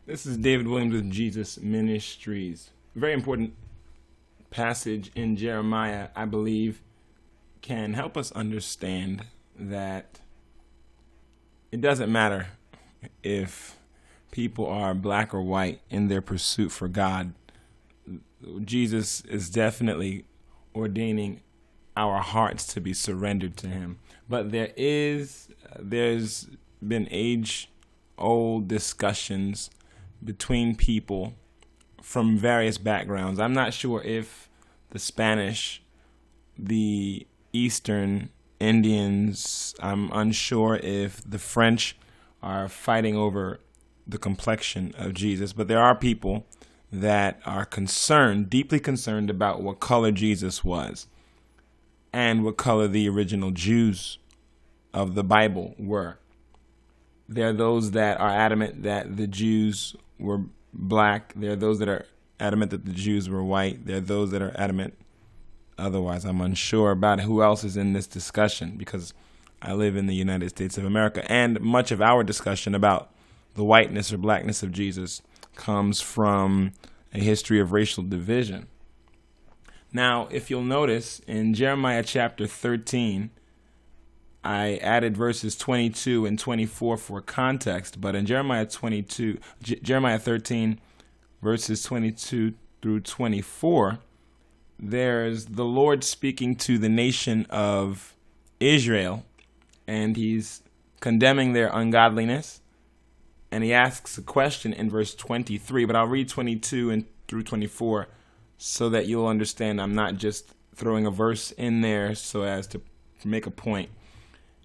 This is David Williams with Jesus Ministries. Very important passage in Jeremiah, I believe, can help us understand that it doesn't matter if people are black or white in their pursuit for God. Jesus is definitely ordaining our hearts to be surrendered to him. But there's been age-old discussions between people from various backgrounds. I'm not sure if the Spanish, the Eastern Indians, I'm unsure if the French are fighting over the complexion of Jesus, but there are people that are concerned, deeply concerned about what color Jesus was and what color the original Jews of the Bible were. There are those that are adamant that the Jews were black. There are those that are adamant that the Jews were white. There are those that are adamant otherwise. I'm unsure about who else is in this discussion because I live in the United States of America, and much of our discussion about the whiteness or blackness of Jesus comes from a history of racial division. Now, if you'll notice, in Jeremiah chapter 13, I added verses 22 and 24 for context, but in Jeremiah 13, verses 22 through 24, there's the Lord speaking to the nation of Israel, and he's condemning their ungodliness, and he asks a question in verse 23, but I'll read 22 and through 24 so that you'll understand I'm not just throwing a verse in there so as to make a point.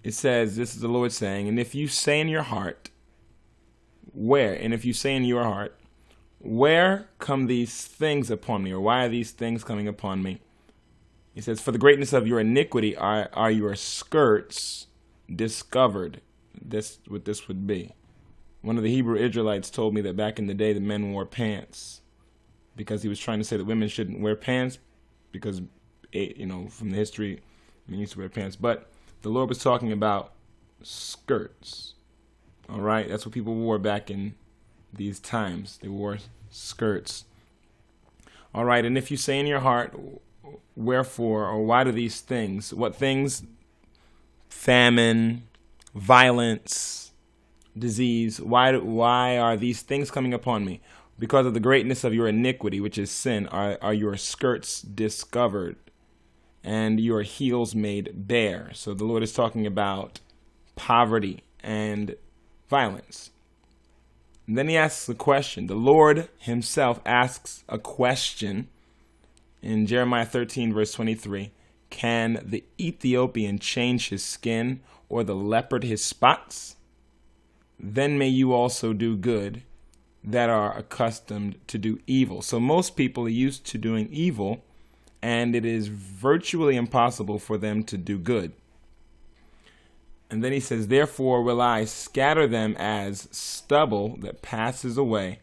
It says, this is the Lord saying, and if you say in your heart, where come these things upon me, or why are these things coming upon me? He says, for the greatness of your iniquity are your skirts discovered. That's what this would be. One of the Hebrew Israelites told me that back in the day the men wore pants because he was trying to say that women shouldn't wear pants because, from the history, men used to wear pants. But the Lord was talking about skirts. All right? That's what people wore back in these times. They wore skirts. All right, and if you say in your heart, wherefore, or why do these things? What things? Famine, violence, disease. Why are these things coming upon me? Because of the greatness of your iniquity, which is sin, are your skirts discovered and your heels made bare. So the Lord is talking about poverty and violence. And then he asks a question. The Lord himself asks a question in Jeremiah 13, verse 23. Can the Ethiopian change his skin, or the leopard his spots? Then may you also do good that are accustomed to do evil. So most people are used to doing evil, and it is virtually impossible for them to do good. And then he says, therefore will I scatter them as stubble that passes away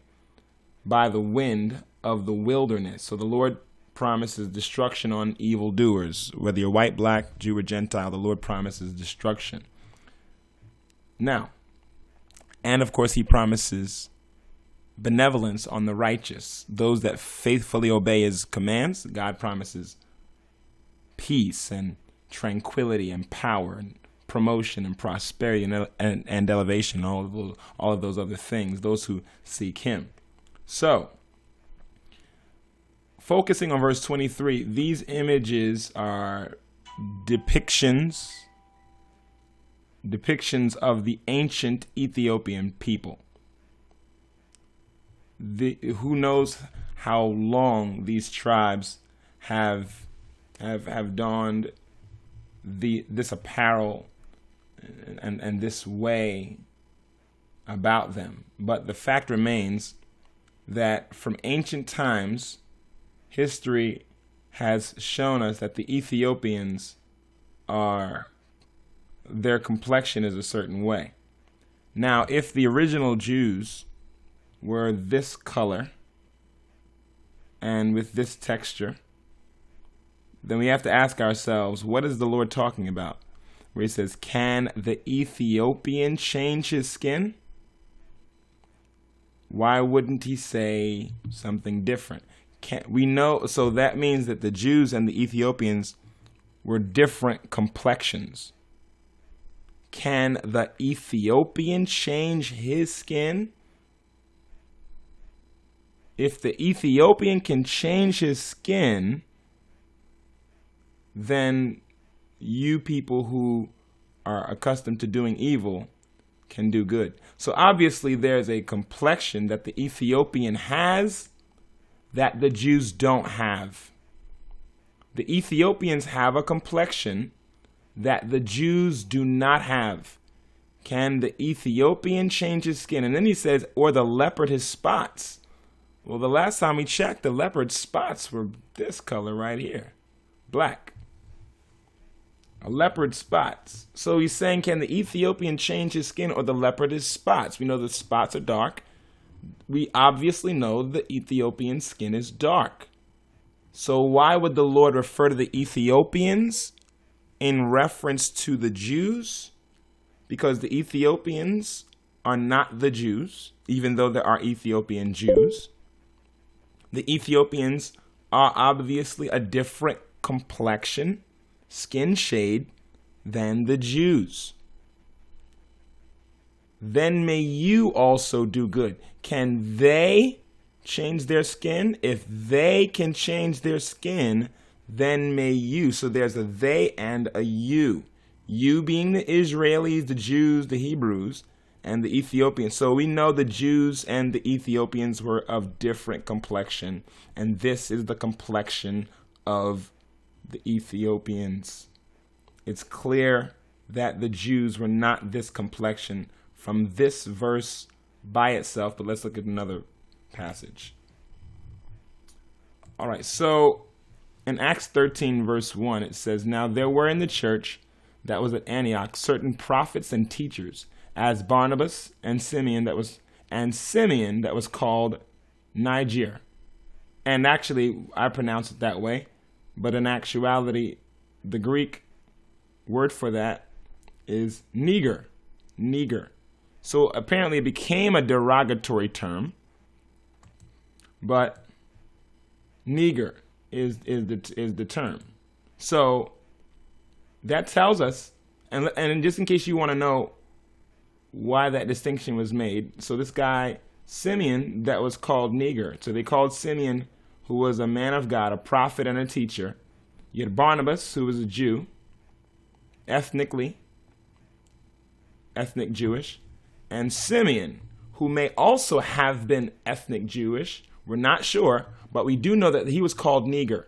by the wind of the wilderness. So the Lord promises destruction on evildoers. Whether you're white, black, Jew, or Gentile, the Lord promises destruction. Now, and of course he promises benevolence on the righteous, those that faithfully obey his commands. God promises peace and tranquility and power and promotion and prosperity and elevation, all of those other things, those who seek him. So, focusing on verse 23, these images are depictions of the ancient Ethiopian people. Who knows how long these tribes have donned this apparel and this way about them. But the fact remains that from ancient times, history has shown us that the Ethiopians their complexion is a certain way. Now, if the original Jews were this color and with this texture, then we have to ask ourselves, what is the Lord talking about? Where he says, can the Ethiopian change his skin? Why wouldn't he say something different? We know, so that means that the Jews and the Ethiopians were different complexions. Can the Ethiopian change his skin? If the Ethiopian can change his skin, then you people who are accustomed to doing evil can do good. So obviously there's a complexion that the Ethiopian has that the Jews don't have. The Ethiopians have a complexion that the Jews do not have. Can the Ethiopian change his skin? And then he says, or the leopard his spots. Well, the last time we checked, the leopard's spots were this color right here, black. A leopard's spots. So he's saying, can the Ethiopian change his skin or the leopard his spots? We know the spots are dark. We obviously know the Ethiopian skin is dark. So why would the Lord refer to the Ethiopians in reference to the Jews? Because the Ethiopians are not the Jews, even though there are Ethiopian Jews. The Ethiopians are obviously a different complexion, skin shade, than the Jews. Then may you also do good. Can they change their skin? If they can change their skin, then may you. So there's a they and a you. You being the Israelis, the Jews, the Hebrews, and the Ethiopians. So we know the Jews and the Ethiopians were of different complexion. And this is the complexion of the Ethiopians. It's clear that the Jews were not this complexion from this verse by itself, but let's look at another passage. All right, so in Acts 13, verse 1, it says, now there were in the church that was at Antioch certain prophets and teachers, as Barnabas and Simeon that was called Niger. And actually, I pronounce it that way, but in actuality, the Greek word for that is Niger. Niger. So apparently it became a derogatory term, but Niger is the term. So that tells us, and just in case you want to know why that distinction was made, so this guy Simeon that was called Niger. So they called Simeon, who was a man of God, a prophet and a teacher. You had Barnabas, who was a Jew, ethnic Jewish, and Simeon, who may also have been ethnic Jewish. We're not sure, but we do know that he was called Niger.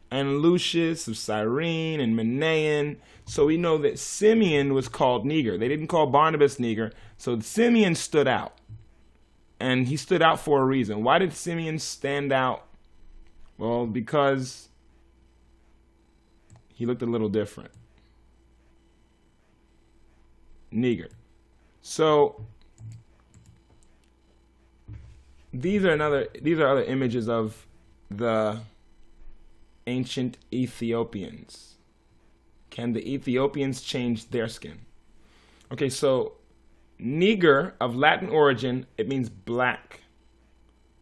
And Lucius of Cyrene and Manaen. So we know that Simeon was called Niger. They didn't call Barnabas Niger. So Simeon stood out. And he stood out for a reason. Why did Simeon stand out? Well, because he looked a little different. Niger. So these are other images of the ancient Ethiopians. Can the Ethiopians change their skin? Okay, so Niger, of Latin origin, it means black.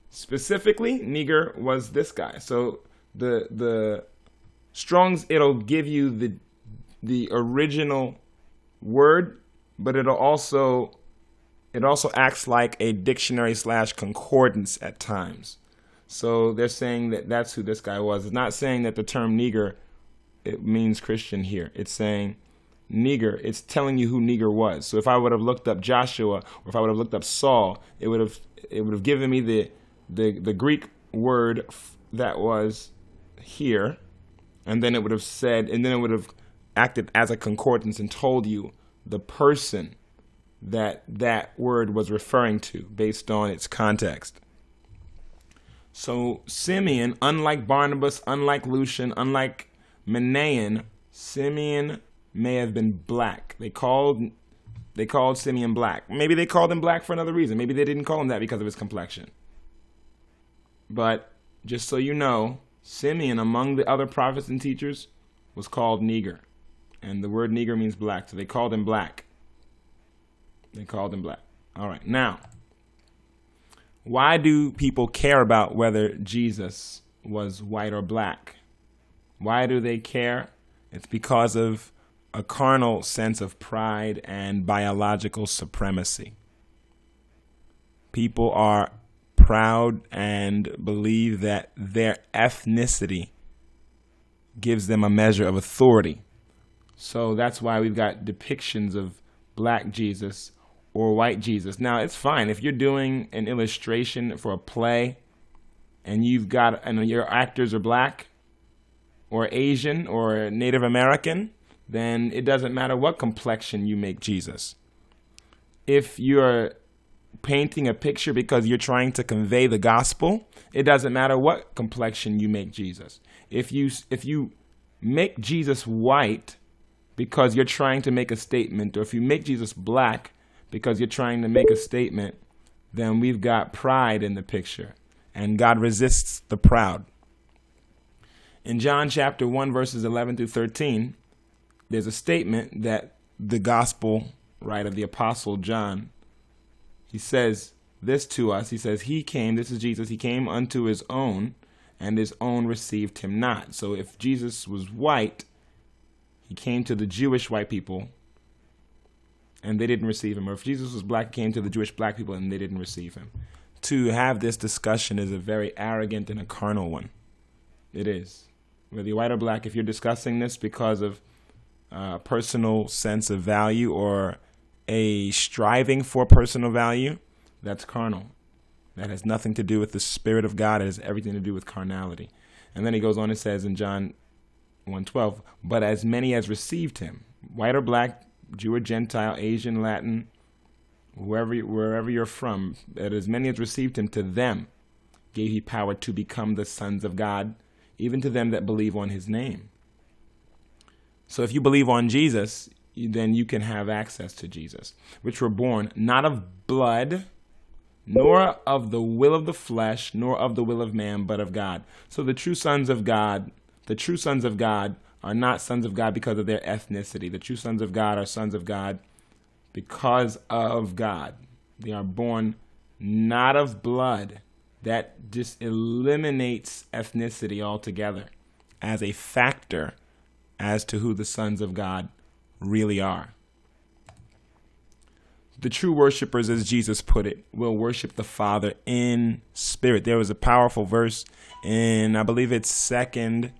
Specifically, Niger was this guy. So the Strong's, it'll give you the original word, but it also acts like a dictionary / concordance at times. So they're saying that that's who this guy was. It's not saying that the term Niger, it means Christian here. It's saying Niger, it's telling you who Niger was. So if I would have looked up Joshua, or if I would have looked up Saul, it would have given me the Greek word that was here, and then it would have said, and then it would have acted as a concordance and told you the person that word was referring to based on its context. So Simeon, unlike Barnabas, unlike Lucian, unlike Manaen, Simeon may have been black. They called Simeon black. Maybe they called him black for another reason. Maybe they didn't call him that because of his complexion. But just so you know, Simeon, among the other prophets and teachers, was called Niger. And the word Niger means black. So they called him black. They called him black. All right. Now, Why do people care about whether Jesus was white or black? Why do they care? It's because of a carnal sense of pride and biological supremacy. People are proud and believe that their ethnicity gives them a measure of authority. So that's why we've got depictions of black Jesus or white Jesus. Now, it's fine if you're doing an illustration for a play and your actors are black or Asian or Native American, then it doesn't matter what complexion you make Jesus. If you're painting a picture because you're trying to convey the gospel, it doesn't matter what complexion you make Jesus. If you make Jesus white because you're trying to make a statement, or if you make Jesus black because you're trying to make a statement, then we've got pride in the picture, and God resists the proud. In John chapter 1, verses 11 through 13, there's a statement that the gospel, right, of the apostle John, he says this to us. He says, he came, this is Jesus, he came unto his own, and his own received him not. So if Jesus was white, he came to the Jewish white people, and they didn't receive him. Or if Jesus was black, he came to the Jewish black people, and they didn't receive him. To have this discussion is a very arrogant and a carnal one. It is. Whether you're white or black, if you're discussing this because of personal sense of value or a striving for personal value, that's carnal. That has nothing to do with the Spirit of God. It has everything to do with carnality. And then he goes on and says in John 1:12, but as many as received him, white or black, Jew or Gentile, Asian, Latin, wherever you're from, that as many as received him, to them gave he power to become the sons of God, even to them that believe on his name. So if you believe on Jesus, then you can have access to Jesus, which were born not of blood, nor of the will of the flesh, nor of the will of man, but of God. So the true sons of God are not sons of God because of their ethnicity. The true sons of God are sons of God because of God. They are born not of blood. That just eliminates ethnicity altogether as a factor as to who the sons of God really are. The true worshipers, as Jesus put it, will worship the Father in spirit. There was a powerful verse in, I believe it's 2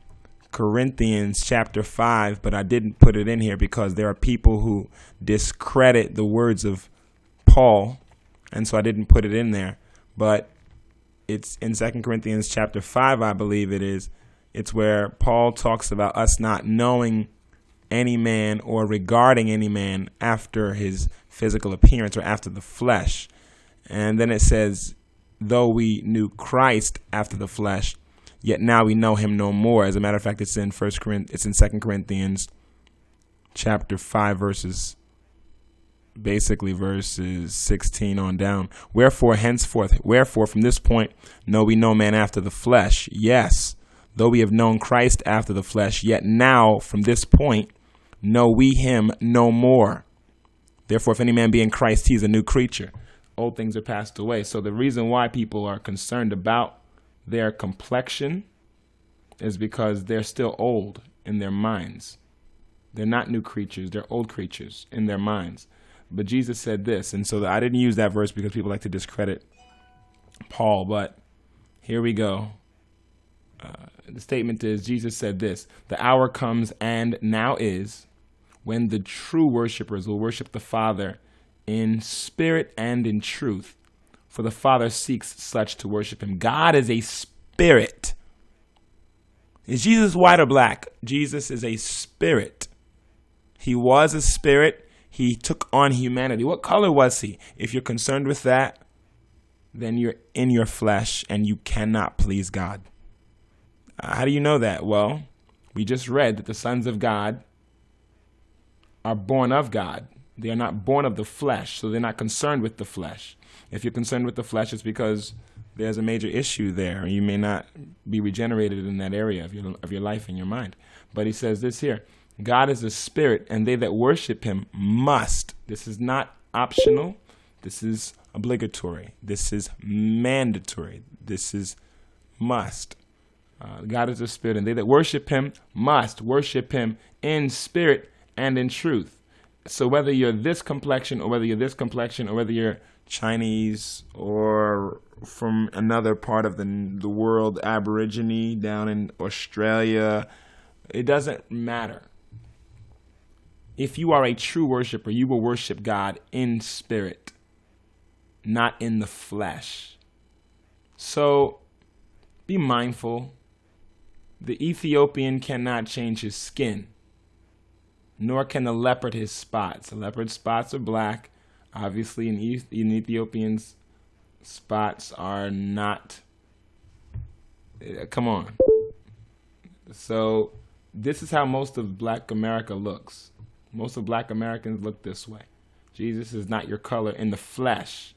Corinthians chapter 5, but I didn't put it in here because there are people who discredit the words of Paul, and so I didn't put it in there. But it's in 2 Corinthians chapter 5, I believe it is. It's where Paul talks about us not knowing any man or regarding any man after his physical appearance or after the flesh. And then it says, though we knew Christ after the flesh, yet now we know him no more. As a matter of fact, it's in 2 Corinthians chapter 5, verses 16 on down. Wherefore from this point know we no man after the flesh. Yes, though we have known Christ after the flesh, yet now from this point know we him no more. Therefore, if any man be in Christ, he is a new creature. Old things are passed away. So the reason why people are concerned about their complexion is because they're still old in their minds. They're not new creatures. They're old creatures in their minds. But Jesus said this, and so I didn't use that verse because people like to discredit Paul, but here we go. The statement is, Jesus said this, the hour comes and now is when the true worshipers will worship the Father in spirit and in truth, for the Father seeks such to worship him. God is a spirit. Is Jesus white or black? Jesus is a spirit. He was a spirit. He took on humanity. What color was he? If you're concerned with that, then you're in your flesh and you cannot please God. How do you know that? Well, we just read that the sons of God are born of God. They are not born of the flesh, so they're not concerned with the flesh. If you're concerned with the flesh, it's because there's a major issue there. You may not be regenerated in that area of your life and your mind. But he says this here, God is a spirit, and they that worship him must. This is not optional. This is obligatory. This is mandatory. This is must. God is a spirit, and they that worship him must worship him in spirit and in truth. So whether you're this complexion, or whether you're this complexion, or whether you're Chinese or from another part of the world, Aborigine down in Australia, it doesn't matter. If you are a true worshiper, you will worship God in spirit, not in the flesh. So be mindful. The Ethiopian cannot change his skin, nor can the leopard his spots. The leopard's spots are black. Obviously, in Ethiopians, spots are not. Come on. So this is how most of Black America looks. Most of Black Americans look this way. Jesus is not your color in the flesh.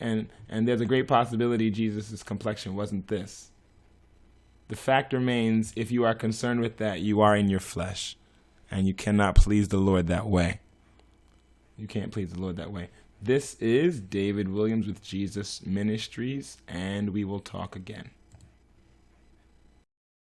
And there's a great possibility Jesus' complexion wasn't this. The fact remains, if you are concerned with that, you are in your flesh. And you cannot please the Lord that way. You can't please the Lord that way. This is David Williams with Jesus Ministries, and we will talk again.